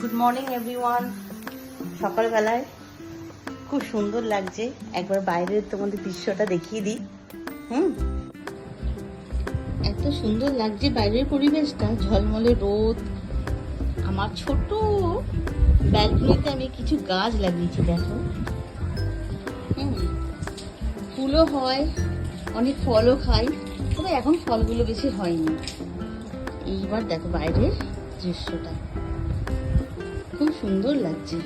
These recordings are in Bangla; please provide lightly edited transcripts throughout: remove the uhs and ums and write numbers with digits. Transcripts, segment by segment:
Good morning everyone. সকালবেলায় খুব সুন্দর লাগছে, একবার বাইরের তোমাদের দৃশ্যটা দেখিয়ে দিই। এত সুন্দর লাগছে বাইরের পরিবেশটা, ঝলমলে রোদ। আমার ছোট ব্যালকনিতে আমি কিছু গাছ লাগিয়েছি, দেখো। ফুলও হয়, অনেক ফলও খাই, তবে এখন ফলগুলো বেশি হয়নি। এইবার দেখো বাইরের দৃশ্যটা খুব সুন্দর লাগছে।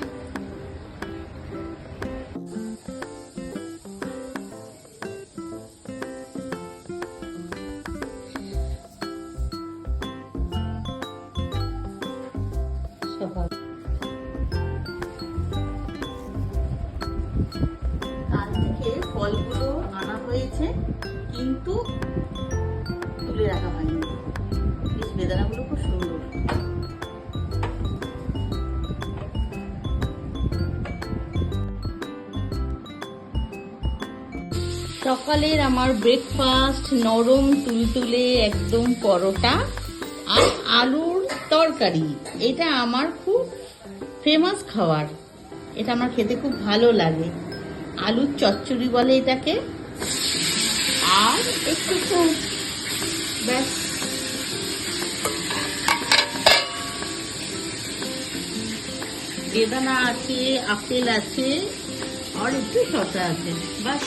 সকাল কাল থেকে ফলগুলো আনা হয়েছে, কিন্তু তুলে রাখা হয়নি। বেশ বেদানাগুলো খুব সুন্দর। সকালের আমার ব্রেকফাস্ট নরম তুলতুলে একদম পরোটা আর আলুর তরকারি। এটা আমার খুব ফেমাস খাবার, এটা আমার খেতে খুব ভালো লাগে। আলুর চচ্চড়ি বলে এটাকে, আর একটু ব্যাস। বেদানা আছে, আপেল আছে, আর একটু শসা আছে, বাস।